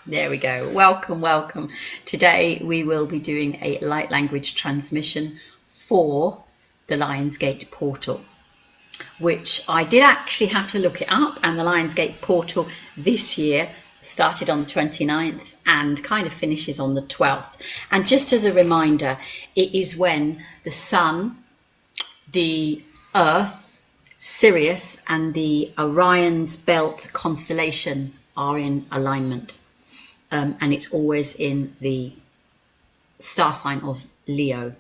There we go. Welcome, welcome. Today we will be doing a light language transmission for the Lionsgate Portal, which I did actually have to look it up, and the Lionsgate Portal this year started on the 29th and kind of finishes on the 12th. And just as a reminder, it is when the Sun, the Earth, Sirius and the Orion's Belt constellation are in alignment. And it's always in the star sign of Leo.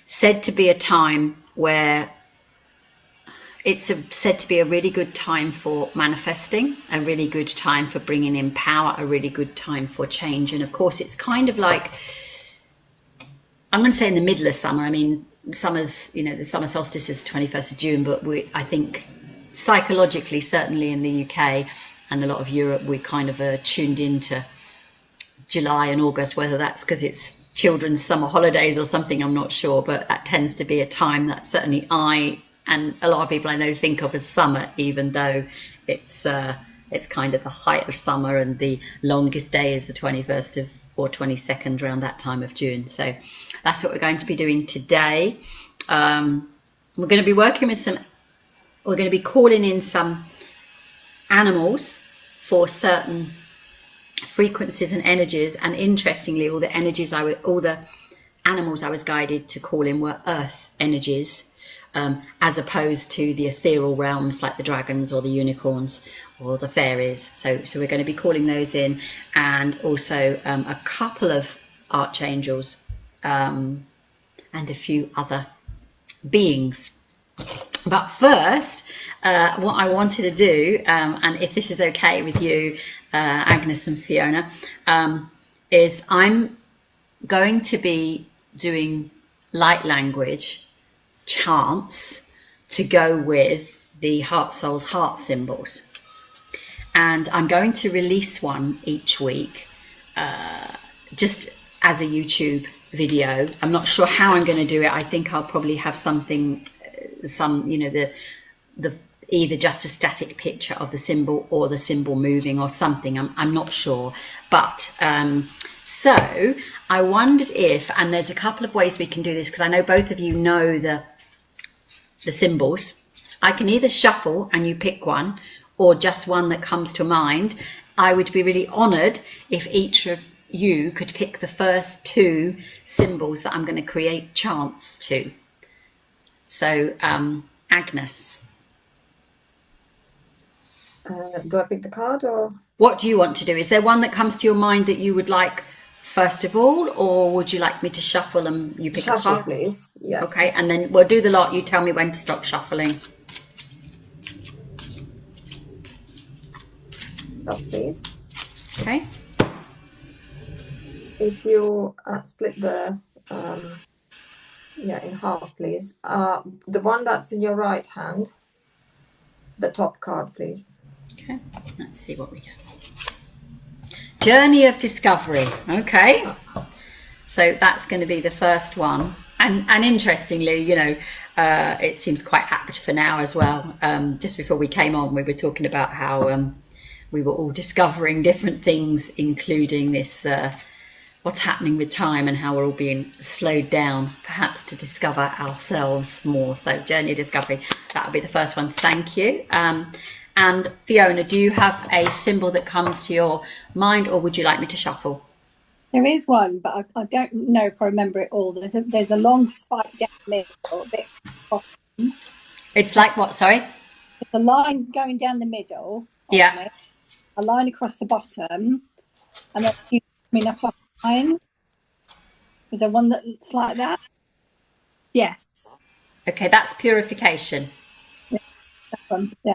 Said to be a time where said to be a really good time for manifesting, a really good time for bringing in power, a really good time for change. And of course, it's kind of like, I'm going to say in the middle of summer. I mean, summer's, the summer solstice is the 21st of June, but I think psychologically, certainly in the UK and a lot of Europe, we kind of are tuned into July and August, whether that's because it's children's summer holidays or something, I'm not sure, but that tends to be a time that certainly I and a lot of people I know think of as summer, even though it's kind of the height of summer and the longest day is the 21st of or 22nd around that time of June. So that's what we're going to be doing today. We're going to be working with we're going to be calling in some animals for certain frequencies and energies, and interestingly, all the animals I was guided to call in were earth energies, as opposed to the ethereal realms like the dragons or the unicorns or the fairies. So we're going to be calling those in, and also a couple of archangels and a few other beings. But first, what I wanted to do, and if this is okay with you, Agnes and Fiona, is I'm going to be doing light language chants to go with the Heart Soul's heart symbols. And I'm going to release one each week, just as a YouTube video. I'm not sure how I'm going to do it. I think I'll probably have something, the either just a static picture of the symbol or the symbol moving or something. I'm not sure. But so I wondered if, and there's a couple of ways we can do this, because I know both of you know the symbols. I can either shuffle and you pick one, or just one that comes to mind. I would be really honoured if each of you could pick the first two symbols that I'm going to create chants to. So, Agnes. Do I pick the card, or? What do you want to do? Is there one that comes to your mind that you would like first of all, or would you like me to shuffle and you pick a Shuffle, card? please. Yeah. Okay, and then we'll do the lot. You tell me when to stop shuffling. Stop, please. Okay. If you split the in half, please. The one that's in your right hand, the top card, please. Okay, let's see what we get. Journey of Discovery. Okay, so that's going to be the first one. And interestingly, it seems quite apt for now as well. Just before we came on, we were talking about how we were all discovering different things, including this what's happening with time and how we're all being slowed down, perhaps to discover ourselves more. So Journey of Discovery, that'll be the first one. Thank you. And Fiona, do you have a symbol that comes to your mind, or would you like me to shuffle? There is one, but I don't know if I remember it all. There's a long spike down the middle, a bit bottom. It's like what, sorry? There's a line going down the middle. Yeah. A line across the bottom, and then you coming up a line. Is there one that's like that? Yes. Okay, that's purification. Yeah, that one, yeah.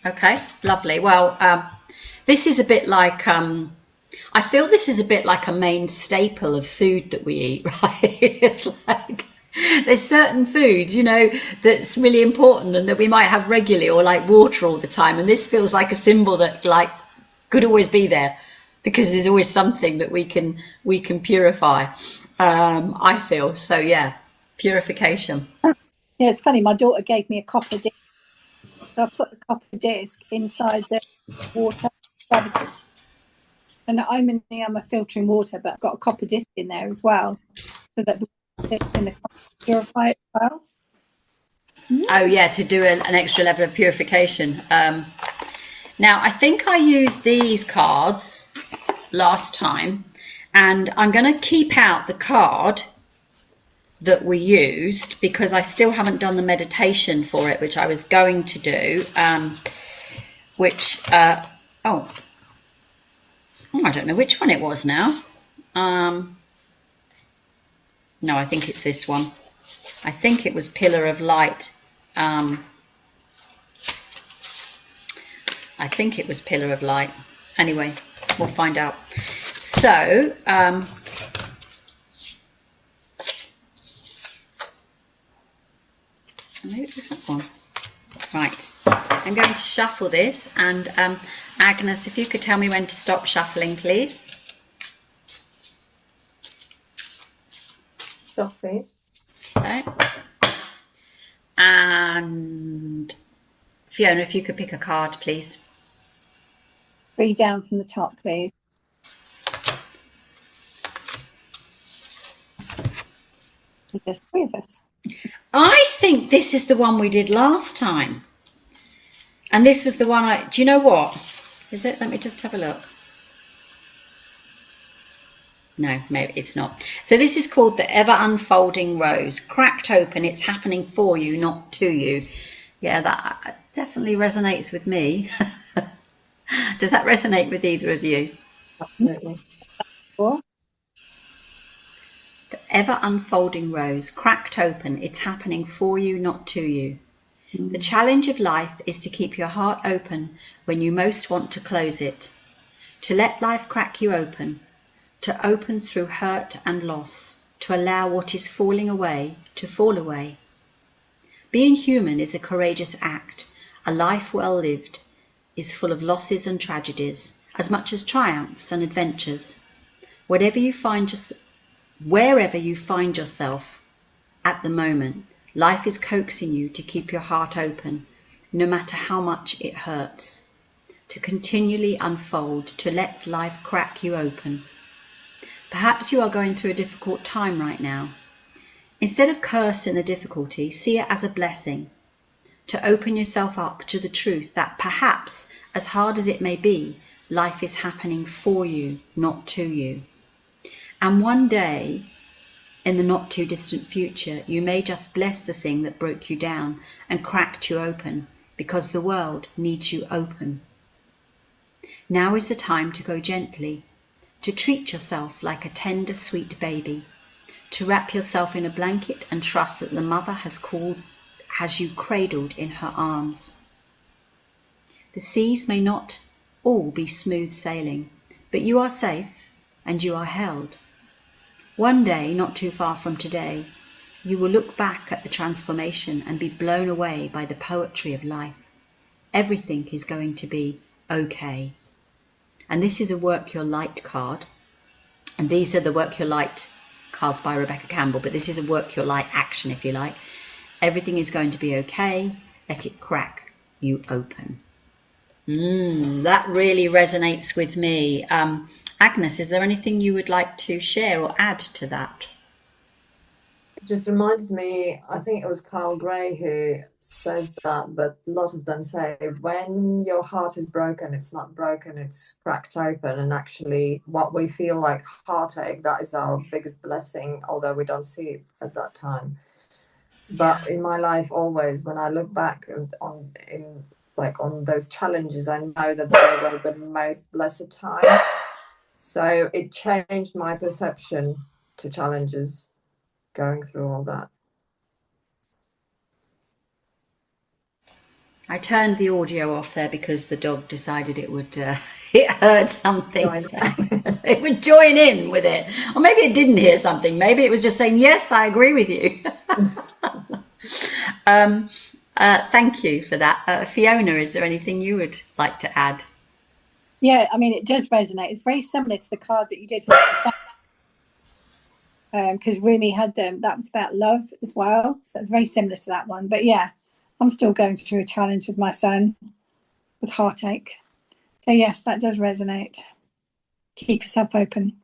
Okay, lovely. Well, this is a bit like, I feel this is a bit like a main staple of food that we eat, right? It's like, there's certain foods, that's really important and that we might have regularly, or like water all the time. And this feels like a symbol that could always be there, because there's always something that we can purify. I feel so. Yeah, purification. Yeah, it's funny. My daughter gave me a copper disc, so I put the copper disc inside the water gravity. And I'm a filtering water, but I've got a copper disc in there as well, so that it's in the purify it as well. Oh yeah, to do an extra level of purification. Now I think I used these cards last time, and I'm going to keep out the card that we used because I still haven't done the meditation for it, which I was going to do. I don't know which one it was now. No, I think it's this one. I think it was Pillar of Light. I think it was Pillar of Light. Anyway, we'll find out. So, maybe it was that one. Right, I'm going to shuffle this, and Agnes, if you could tell me when to stop shuffling, please. Stop, please. Okay. And Fiona, if you could pick a card, please. 3 down from the top, please. There's 3 of us. I think this is the one we did last time. And this was the one do you know what? Is it? Let me just have a look. No, maybe it's not. So this is called The Ever Unfolding Rose. Cracked open, it's happening for you, not to you. Yeah, that definitely resonates with me. Does that resonate with either of you? Absolutely. Or The ever unfolding rose, cracked open, it's happening for you, not to you. The challenge of life is to keep your heart open when you most want to close it, to let life crack you open, to open through hurt and loss, to allow what is falling away to fall away. Being human is a courageous act. A life well lived is full of losses and tragedies, as much as triumphs and adventures. Wherever you find yourself at the moment, life is coaxing you to keep your heart open, no matter how much it hurts, to continually unfold, to let life crack you open. Perhaps you are going through a difficult time right now. Instead of cursing the difficulty, see it as a blessing, to open yourself up to the truth that perhaps, as hard as it may be, life is happening for you, not to you. And one day, in the not too distant future, you may just bless the thing that broke you down and cracked you open, because the world needs you open. Now is the time to go gently, to treat yourself like a tender, sweet baby, to wrap yourself in a blanket and trust that the mother has you cradled in her arms. The seas may not all be smooth sailing, but you are safe and you are held. One day, not too far from today, you will look back at the transformation and be blown away by the poetry of life. Everything is going to be okay. And this is a Work Your Light card. And these are the Work Your Light cards by Rebecca Campbell, but this is a Work Your Light action, if you like. Everything is going to be okay. Let it crack you open. That really resonates with me. Agnes, is there anything you would like to share or add to that? It just reminded me, I think it was Carl Gray who says that, but a lot of them say when your heart is broken, it's not broken, it's cracked open. And actually what we feel like heartache, that is our biggest blessing, although we don't see it at that time. But in my life, always, when I look back on those challenges, I know that they were the most blessed time. So it changed my perception to challenges going through all that. I turned the audio off there because the dog decided it would it heard something, so it would join in with it. Or maybe it didn't hear something. Maybe it was just saying, yes, I agree with you. Thank you for that. Fiona, is there anything you would like to add? yeah, I mean, it does resonate. It's very similar to the card that you did for because Rumi had them. That was about love as well, so it's very similar to that one. But yeah, I'm still going through a challenge with my son with heartache. So yes, that does resonate. Keep yourself open.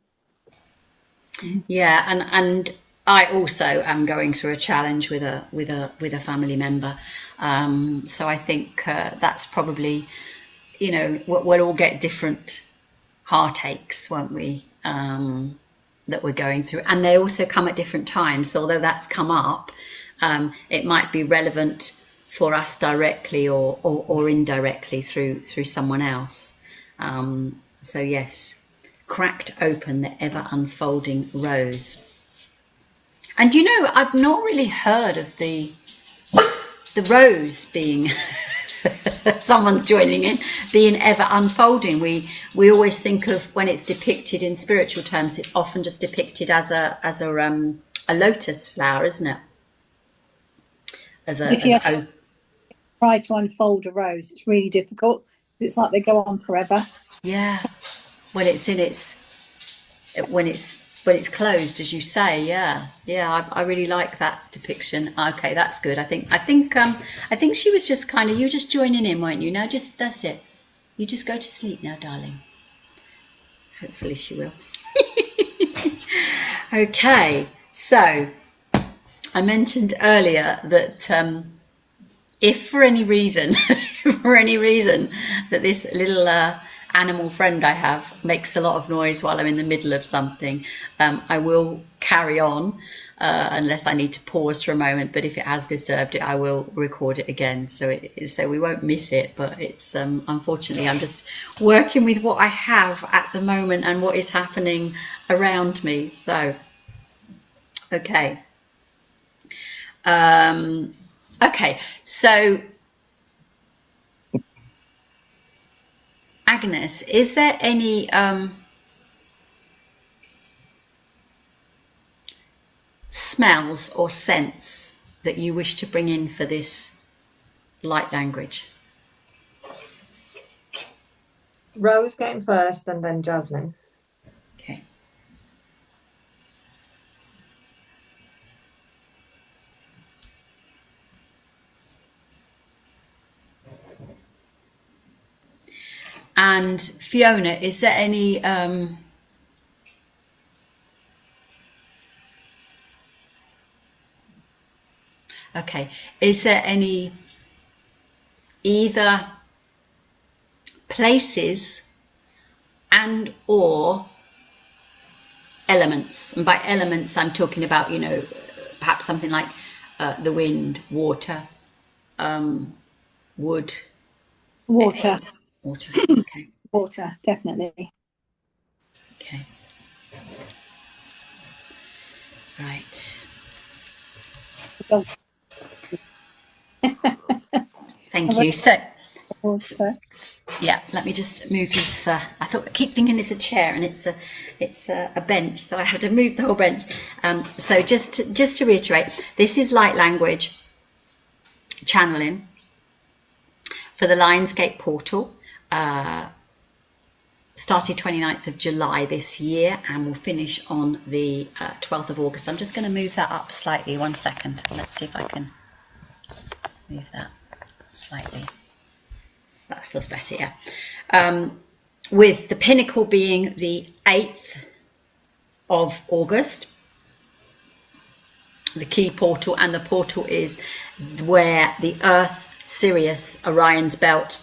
Yeah, and I also am going through a challenge with a family member. So I think that's probably, you know, we'll all get different heartaches, won't we? That we're going through, and they also come at different times. So although that's come up, it might be relevant for us directly or indirectly through someone else. So yes, cracked open the ever unfolding rose. And you know, I've not really heard of the rose being someone's joining in, being ever unfolding. We always think of, when it's depicted in spiritual terms, it's often just depicted as a lotus flower, isn't it? If you try to unfold a rose, it's really difficult. It's like they go on forever. Yeah, when it's closed, as you say. Yeah. I really like that depiction. Okay, that's good. I think she was just kind of, you just joining in, weren't you? Now, just, that's it. You just go to sleep now, darling. Hopefully she will. Okay, so I mentioned earlier that if for any reason, that this little animal friend I have makes a lot of noise while I'm in the middle of something, I will carry on unless I need to pause for a moment. But if it has disturbed it, I will record it again, so we won't miss it. But it's unfortunately, I'm just working with what I have at the moment and what is happening around me. So okay. Okay, so Agnes, is there any smells or scents that you wish to bring in for this light language? Rose came first and then jasmine. Okay. And Fiona, is there any okay, is there any either places and or elements? And by elements, I'm talking about, you know, perhaps something like the wind, water, wood. Water. Water, okay. Water, definitely. Okay. Right. Thank you. So, Water. yeah, let me just move this. I keep thinking it's a chair and it's a bench, so I have to move the whole bench. So just to reiterate, this is light language channeling for the Lionsgate Portal. Started 29th of July this year and will finish on the 12th of August. I'm just going to move that up slightly. 1 second. Let's see if I can move that slightly. That feels better, yeah. With the pinnacle being the 8th of August, the key portal, and the portal is where the Earth, Sirius, Orion's belt,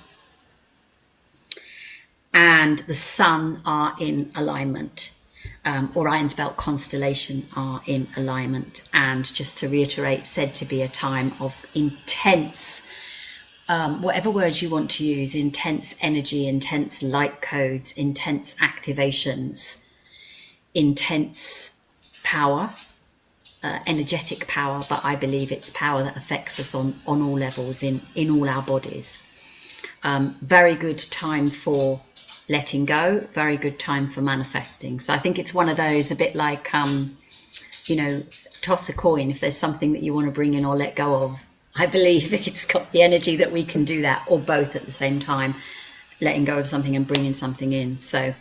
and the Sun are in alignment. Orion's belt constellation are in alignment, and just to reiterate, said to be a time of intense, whatever words you want to use, intense energy, intense light codes, intense activations, intense power, energetic power, but I believe it's power that affects us on all levels in all our bodies. Very good time for letting go, very good time for manifesting. So I think it's one of those, a bit like, you know, toss a coin. If there's something that you want to bring in or let go of, I believe it's got the energy that we can do that, or both at the same time, letting go of something and bringing something in. So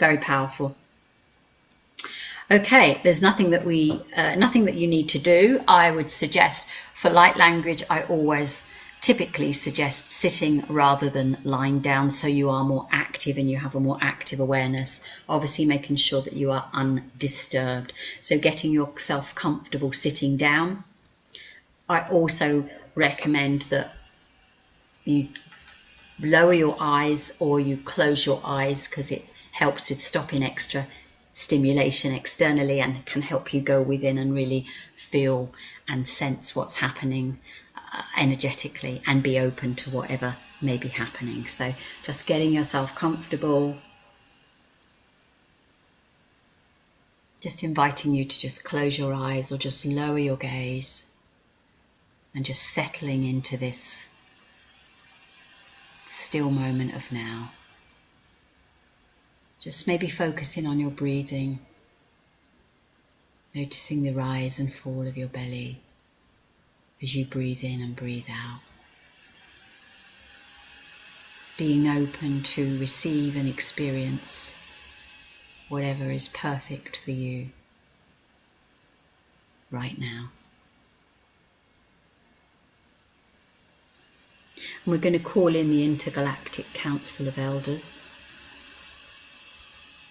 very powerful. Okay, there's nothing that you need to do. I would suggest for light language, I always typically suggest sitting rather than lying down, so you are more active and you have a more active awareness, obviously making sure that you are undisturbed. So getting yourself comfortable sitting down. I also recommend that you lower your eyes or you close your eyes, because it helps with stopping extra stimulation externally and can help you go within and really feel and sense what's happening energetically and be open to whatever may be happening. So just getting yourself comfortable, just inviting you to just close your eyes or just lower your gaze and just settling into this still moment of now. Just maybe focusing on your breathing, noticing the rise and fall of your belly as you breathe in and breathe out. Being open to receive and experience whatever is perfect for you right now. And we're going to call in the Intergalactic Council of Elders,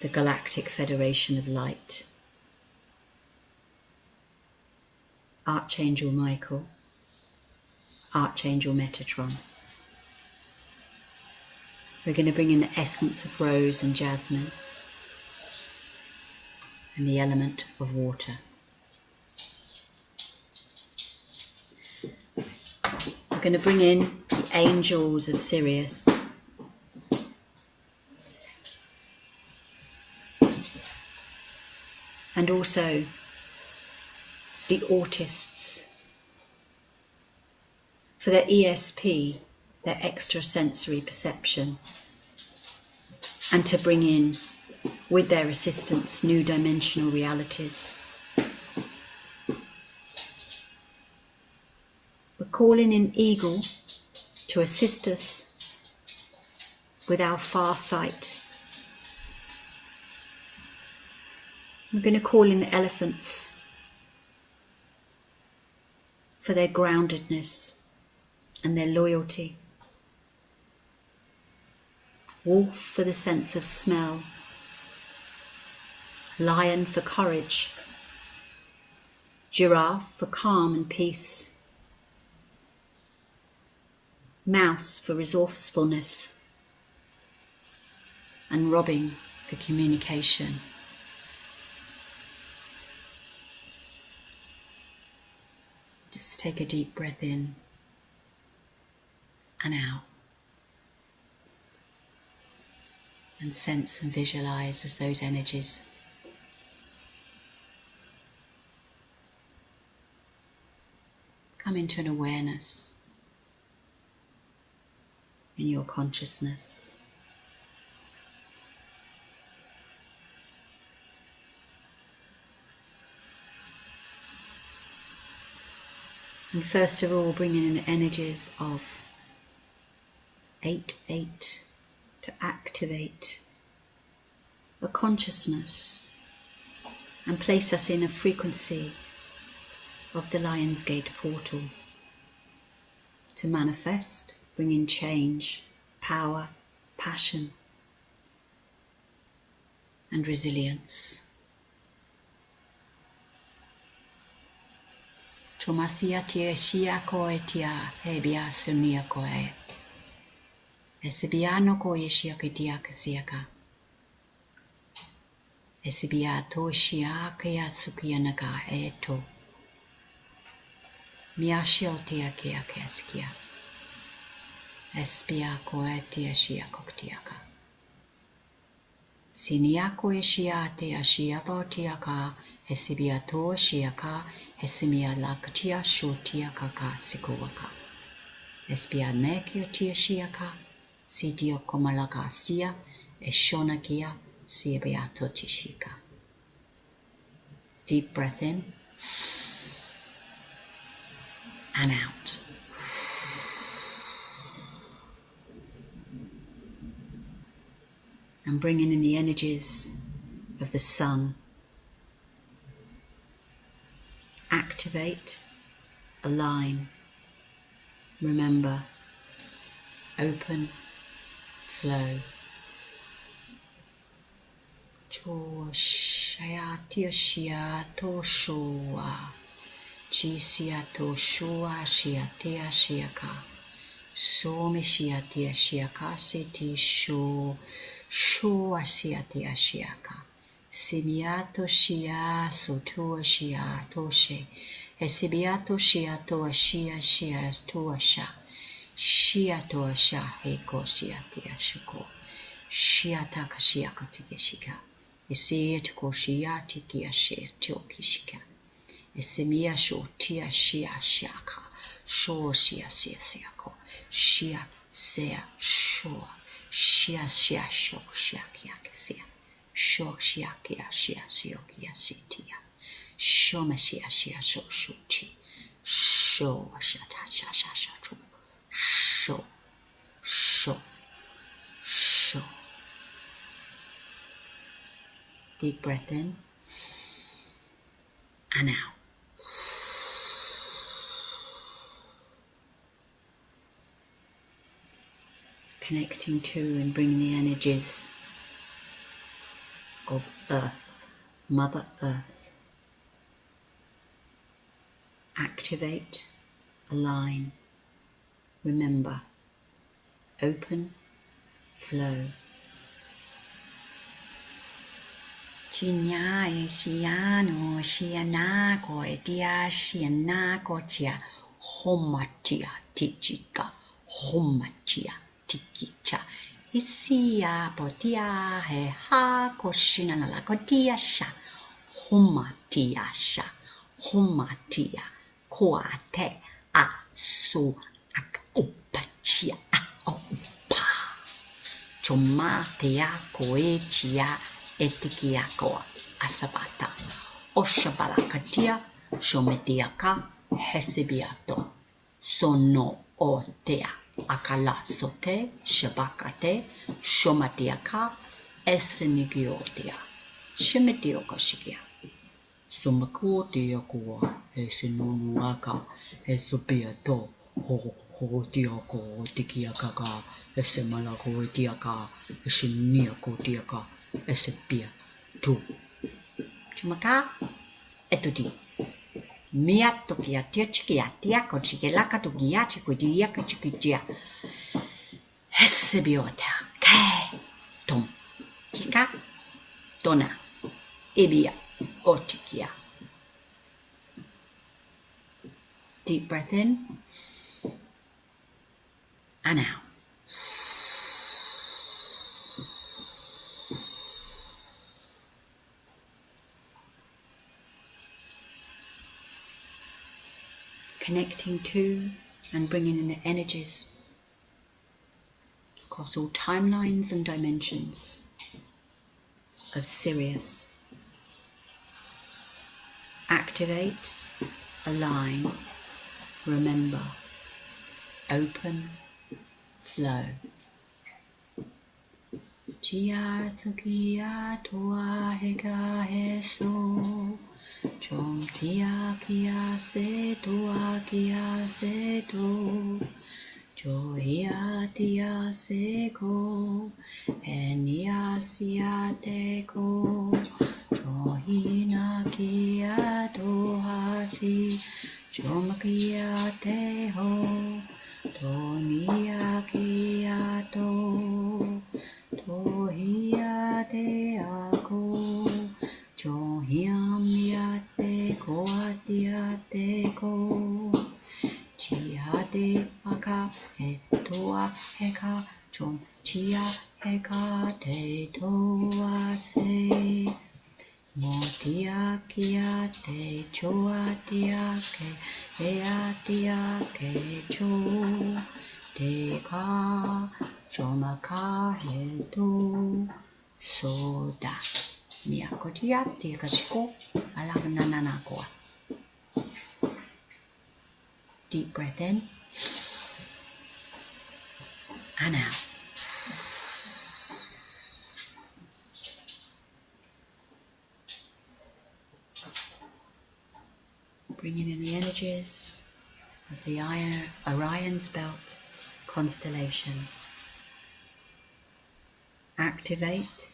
the Galactic Federation of Light, Archangel Michael, Archangel Metatron. We're going to bring in the essence of rose and jasmine and the element of water. We're going to bring in the angels of Sirius, and also the autists for their ESP, their extrasensory perception, and to bring in, with their assistance, new dimensional realities. We're calling in Eagle to assist us with our far sight. We're going to call in the elephants for their groundedness and their loyalty. Wolf for the sense of smell. Lion for courage. Giraffe for calm and peace. Mouse for resourcefulness. And robin for communication. Just take a deep breath in and out, and sense and visualize as those energies come into an awareness in your consciousness. And first of all, bringing in the energies of 8-8 to activate a consciousness and place us in a frequency of the Lionsgate Portal to manifest, bring in change, power, passion, and resilience. Tomasia tia shia koe tia hebia sunia koe. Esibiano koe shia ke tia kasiaka. Esibia to shia kaya sukianaka eto. Miashio tia kia keskia. Espia koe tia shia koktiaka. Siniako e shia tia shia botiaka. Esibia to shiaka. Esimia lakatia shotia kaka sikuwaka. Espia nekio tia shiaka. Sidio komalaka sia. Eshonakia siabiato tishika. Deep breath in and out. And bringing in the energies of the sun. Activate, align, remember, open, flow. To shaya tia shia to shua. Jisia to shua shia tia shiaka. So me shia tia shiaka siti shu. Shua shia tia shiaka. Simiato shia sotua shia toshe. Esibiato shia toa shia shia toa sha. Shia toa sha heko shia tia shuko. Shia taka shia katige shika. Esi etko shia tiki shia toki shika. Esimia sho tia shia shiaka. Sho shia shia shiako. Shia sea sho. Shia shia sho shia kia sia. Sho shia kia shia shio kia sitia. Sho me shia shia sho sho chi. Sho shia ta shia shia shia chu. Sho. Sho. Sho. Deep breath in and out. Connecting to and bringing the energies of Earth, Mother Earth. Activate, align, remember, open, flow. Chinya e shiano shiana ko etia shiana ko chia homatia tichika homatia tikicha isia potia he ha ko shinana la ko tia sha homatia sha homatia ko ate a su ak opachia a opa choma tea koe chia etikiakoa asabata oshabalakatia shometiaka hesibiato sono o tea akala sote shabakate shomatiaka esenigiotia shemetioka shikia sumakuotia kuwa esinunuaka esopiato ho tiako tikiakaka esemalako tiaka esiniako tiaka esepia tu chumaka etudi miato kia tia tiako chikelaka tu kia chikudia kachikia esebiota ke tom tika tona ebia otikia. Deep breath in and out. Connecting to and bringing in the energies across all timelines and dimensions of Sirius. Activate, align, remember, open, flow. Chia sukia toa heka heso. Chom tia kia se toa kia se to. Joia tia se ko. Enia sia te ko. Johina kia toha si. Chom kia te ho. Tonia kia to. Tohia te ako. Johiam ya te ko atia te ko. Chia te aka e toa heka. Chom chia heka te toa se. Motia kia te choa tia ke. Ea tia ke cho. Te ka. Choma ka he to. Soda. Miyako tia te kashiko. Alamanana koa. Deep breath in and out. Bringing in the energies of the Orion's Belt constellation. Activate,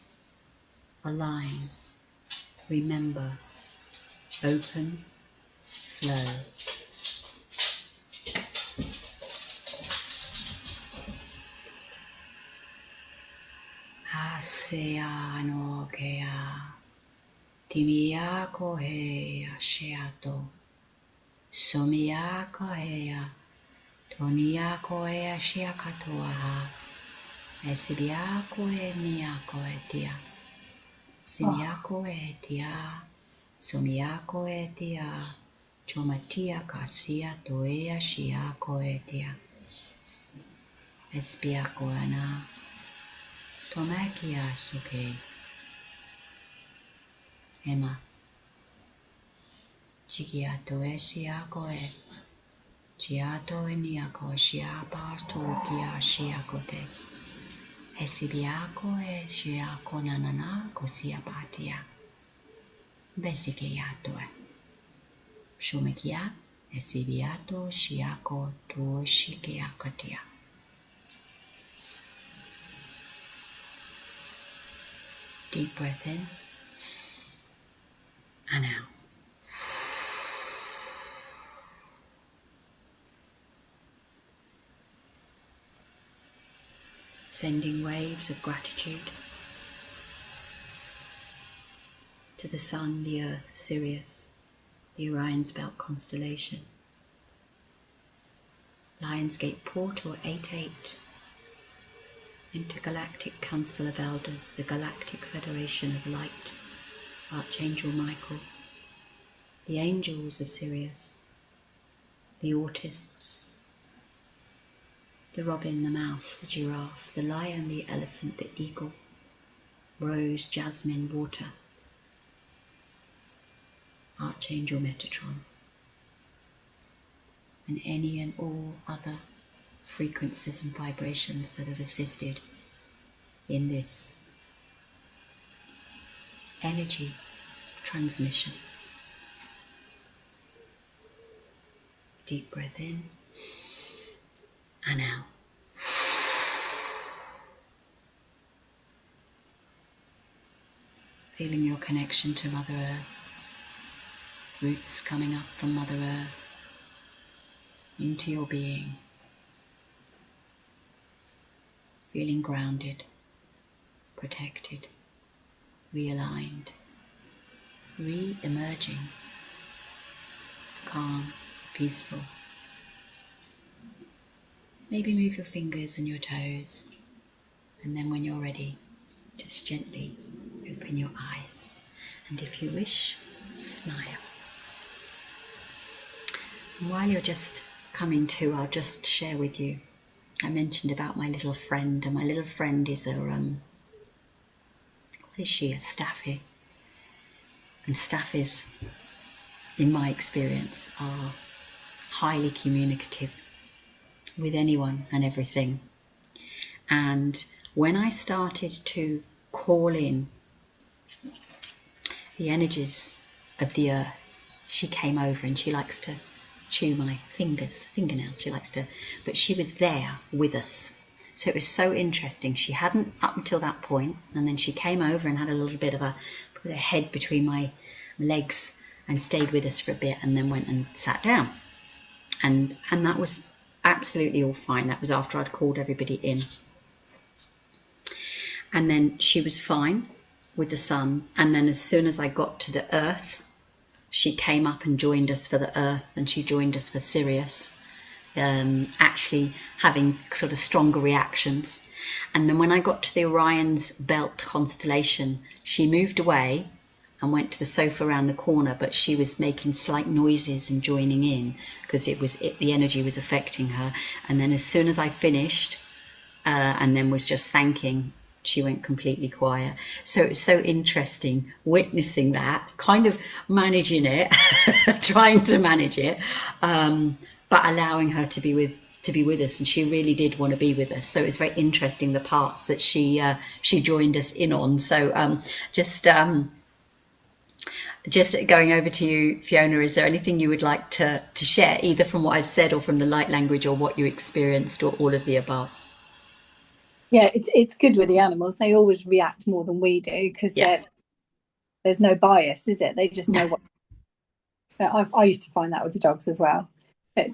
align, remember, open, flow. Asea no kea, timia kohea sheato, somia kohea, tonia kohea shiakatoaha, esibia kohe nia kohe tia, simia kohe tia, somia kohe tia, chomatia kasia toea shia kohe tia, espia koana. Tomakia suke. Emma. Chikiato e siako e. Chiato e miako shiapa tokia shiakote. Esibiako e shiako nanana kosiapatia. Besikiato e. Shumikia esibiato shiako to shikiakatia. Deep breath in and out. Sending waves of gratitude to the Sun, the Earth, Sirius, the Orion's Belt constellation. Lionsgate Portal 88. Intergalactic Council of Elders, the Galactic Federation of Light, Archangel Michael, the Angels of Sirius, the Autists, the Robin, the Mouse, the Giraffe, the Lion, the Elephant, the Eagle, Rose, Jasmine, Water, Archangel Metatron, and any and all other frequencies and vibrations that have assisted in this energy transmission. Deep breath in and out. Feeling your connection to Mother Earth, roots coming up from Mother Earth into your being. Feeling grounded, protected, realigned, re-emerging, calm, peaceful. Maybe move your fingers and your toes, and then when you're ready, just gently open your eyes, and if you wish, smile. And while you're just coming to, I'll just share with you, I mentioned about my little friend, and my little friend is a, what is she, a staffy. And staffies, in my experience, are highly communicative with anyone and everything. And when I started to call in the energies of the earth, she came over and she likes to chew my fingernails, she likes to, but she was there with us. So it was so interesting. She hadn't up until that point, and then she came over and had a little bit of put her head between my legs and stayed with us for a bit, and then went and sat down. And that was absolutely all fine. That was after I'd called everybody in. And then she was fine with the sun. And then as soon as I got to the earth, she came up and joined us for the earth, and she joined us for Sirius, actually having sort of stronger reactions. And then when I got to the Orion's Belt constellation, she moved away and went to the sofa around the corner, but she was making slight noises and joining in because the energy was affecting her. And then as soon as I finished, and then was just thanking, she went completely quiet. So it was so interesting witnessing that, kind of managing it, trying to manage it, but allowing her to be with us, and she really did want to be with us. So it was very interesting, the parts that she joined us in on. So just going over to you, Fiona, is there anything you would like to share, either from what I've said or from the light language, or what you experienced, or all of the above? Yeah, it's good with the animals. They always react more than we do because there's no bias, is it? They just know what. I used to find that with the dogs as well. But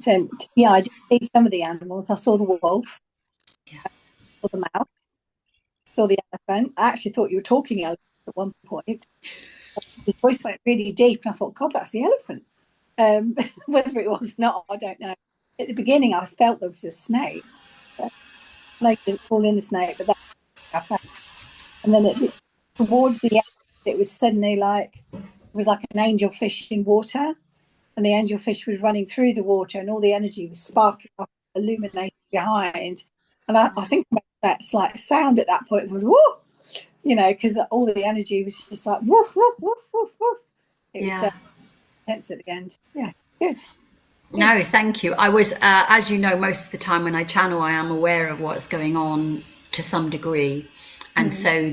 yeah, I did see some of the animals. I saw the wolf, I saw the mouse, saw the elephant. I actually thought you were talking elephant at one point. His voice went really deep, and I thought, God, that's the elephant. Whether it was or not, I don't know. At the beginning, I felt there was a snake. I didn't call in a snake, but that I felt. And then towards the end, it was suddenly like it was like an angelfish in water, and the angelfish was running through the water, and all the energy was sparking off, illuminating behind. And I think I made that slight sound at that point, whoa, because all the energy was just like woof, woof, woof, woof, woof. It was intense at the end. Yeah, good. No, thank you. I was, as you know, most of the time when I channel, I am aware of what's going on to some degree, and so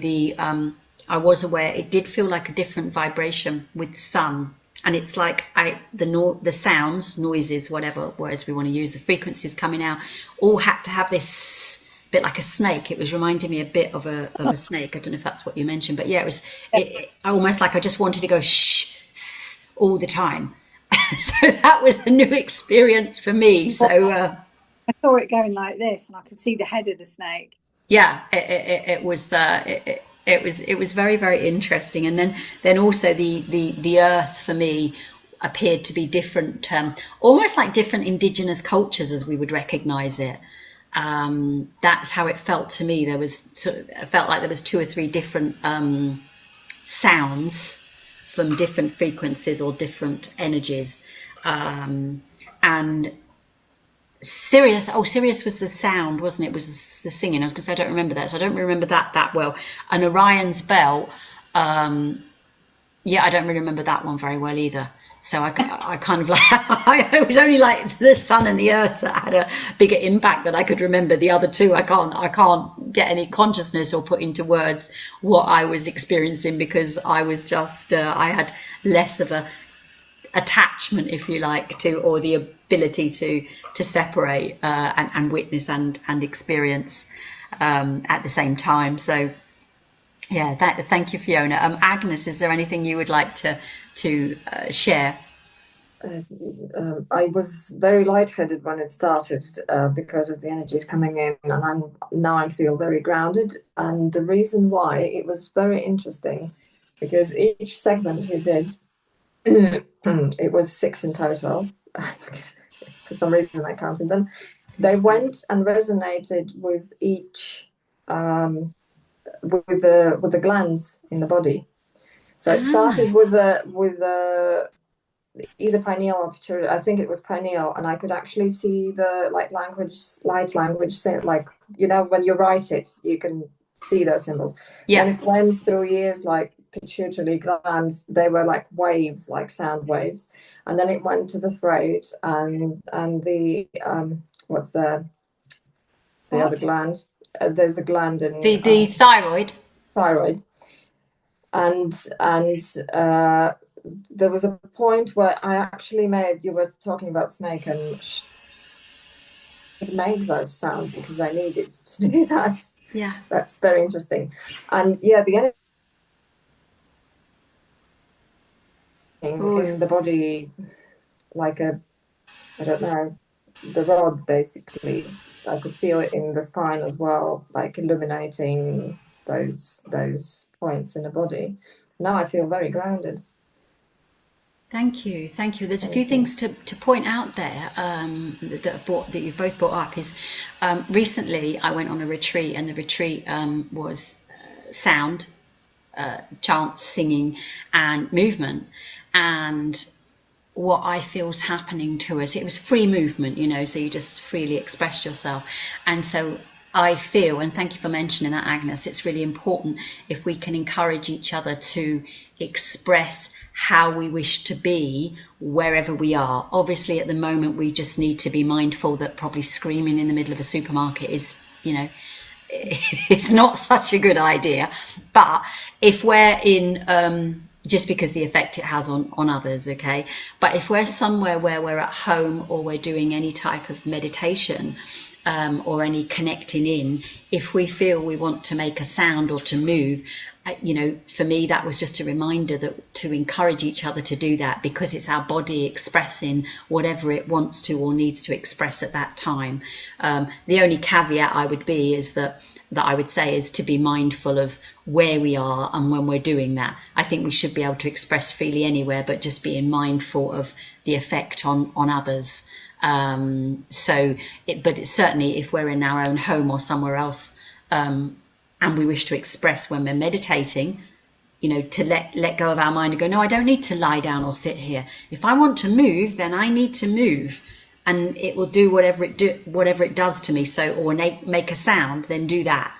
I was aware. It did feel like a different vibration with sun, and it's like the sounds, noises, whatever words we want to use, the frequencies coming out, all had to have this bit like a snake. It was reminding me a bit of a snake. I don't know if that's what you mentioned, but yeah, it almost like I just wanted to go shh all the time. So that was a new experience for me. So I saw it going like this, and I could see the head of the snake. Yeah, it was it was very, very interesting. And then also the earth for me appeared to be different, almost like different indigenous cultures as we would recognize it. That's how it felt to me. There was it felt like there was 2 or 3 different sounds from different frequencies or different energies, and Sirius was the sound, wasn't it? Was the singing. I was going to say I don't remember that, so I don't remember that well. And Orion's bell, I don't really remember that one very well either. So I kind of like it was only like the sun and the earth that had a bigger impact that I could remember. The other 2 I can't get any consciousness or put into words what I was experiencing, because I was just I had less of a attachment, if you like, to, or the ability to separate and witness and experience at the same time. So yeah, thank you, Fiona. Agnes, is there anything you would like to share? I was very lightheaded when it started because of the energies coming in, and I feel very grounded. And the reason why, it was very interesting, because each segment you did, it was 6 in total. For some reason I counted them. They went and resonated with each with the glands in the body. So it started with either pineal or pituitary. I think it was pineal, and I could actually see the light language, like when you write it, you can see those symbols. Yeah. And it went through years, like pituitary glands. They were like waves, like sound waves, and then it went to the throat and the what's the other gland? There's a gland in the thyroid. Thyroid, and there was a point where I actually you were talking about snake, and it made those sounds because I needed to do that. Yeah, that's very interesting. And yeah, the energy in the body, like I don't know, the rod, basically. I could feel it in the spine as well, like illuminating those points in the body. Now I feel very grounded. Thank you. There's a few things to point out there that you've both brought up. Is recently I went on a retreat, and the retreat was sound, chants, singing, and movement. And what I feel is happening to us, it was free movement, so you just freely expressed yourself. And so I feel, and thank you for mentioning that, Agnes, it's really important if we can encourage each other to express how we wish to be wherever we are. Obviously, at the moment, we just need to be mindful that probably screaming in the middle of a supermarket is, it's not such a good idea. But if we're in just because the effect it has on others, okay? But if we're somewhere where we're at home or we're doing any type of meditation or any connecting in, if we feel we want to make a sound or to move, you know, for me, that was just a reminder that to encourage each other to do that, because it's our body expressing whatever it wants to or needs to express at that time. The only caveat I would be is that I would say is to be mindful of where we are and when we're doing that. I think we should be able to express freely anywhere, but just being mindful of the effect on others. But it's certainly if we're in our own home or somewhere else, and we wish to express when we're meditating, you know, to let go of our mind and go, no, I don't need to lie down or sit here. If I want to move, then I need to move, and it will do whatever it does to me. So, or make a sound, then do that.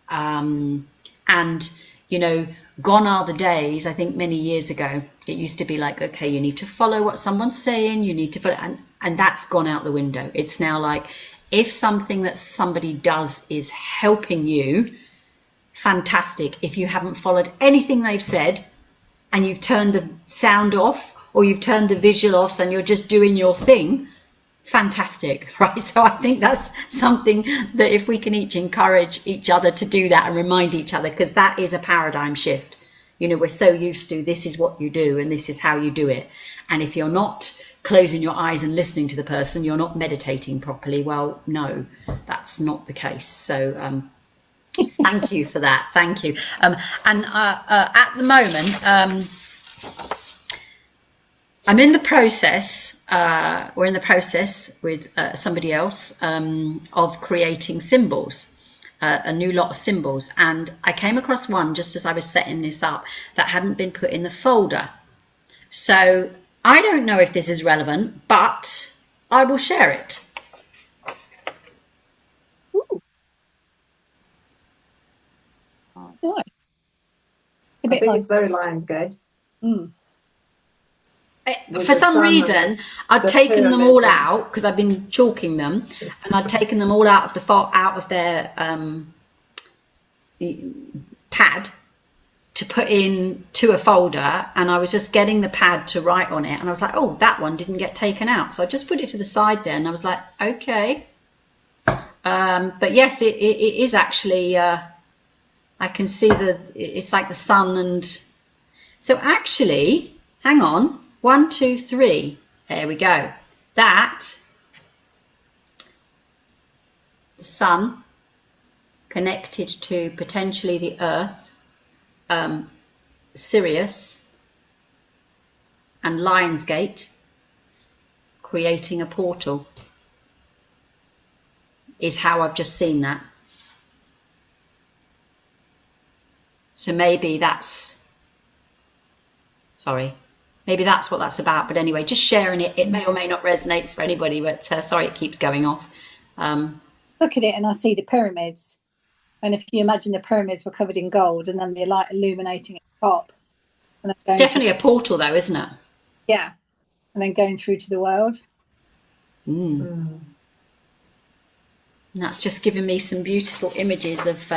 And you know, gone are the days. I think many years ago, it used to be like, okay, you need to follow what someone's saying. You need to follow, and that's gone out the window. It's now like, if something that somebody does is helping you, fantastic. If you haven't followed anything they've said and you've turned the sound off or you've turned the visual off and you're just doing your thing, fantastic, right? So I think that's something that if we can each encourage each other to do that and remind each other, because that is a paradigm shift. You know, we're so used to this is what you do and this is how you do it. And if you're not closing your eyes and listening to the person, you're not meditating properly. Well, no, that's not the case. So thank you for that. Thank you. At the moment, I'm in the process, we're in the process with somebody else of creating symbols, a new lot of symbols. And I came across one just as I was setting this up that hadn't been put in the folder. So I don't know if this is relevant, but I will share it. Nice. I think it's very Lionsgate. For some reason, I'd taken them all out because I've been chalking them, and I'd taken them all out of their pad to put into a folder, and I was just getting the pad to write on it, and I was like, oh, that one didn't get taken out, so I just put it to the side there, and I was like, okay. But yes, it is actually. I can see it's like the sun, and so actually, hang on. 1, 2, 3. There we go. That, the sun connected to potentially the earth, Sirius, and Lionsgate creating a portal is how I've just seen that. So maybe that's, maybe that's what that's about. But anyway, just sharing it. It may or may not resonate for anybody, but sorry, it keeps going off. Look at it and I see the pyramids. And if you imagine the pyramids were covered in gold and then the light illuminating at the top. And then going definitely a portal though, isn't it? Yeah. And then going through to the world. And that's just giving me some beautiful images of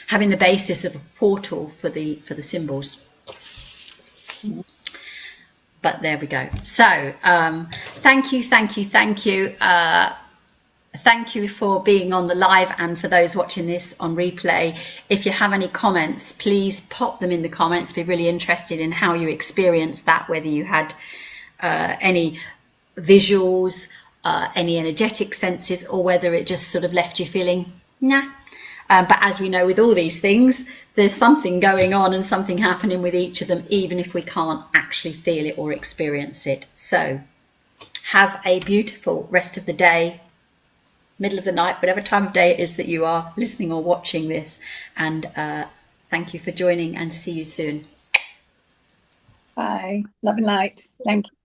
having the basis of a portal for the symbols. But there we go. So thank you. Thank you for being on the live, and for those watching this on replay. If you have any comments, please pop them in the comments. Be really interested in how you experienced that, whether you had any visuals, any energetic senses, or whether it just sort of left you feeling nah. But as we know with all these things, there's something going on and something happening with each of them, even if we can't actually feel it or experience it. So have a beautiful rest of the day, middle of the night, whatever time of day it is that you are listening or watching this. And thank you for joining, and see you soon. Bye. Love and light. Thank you.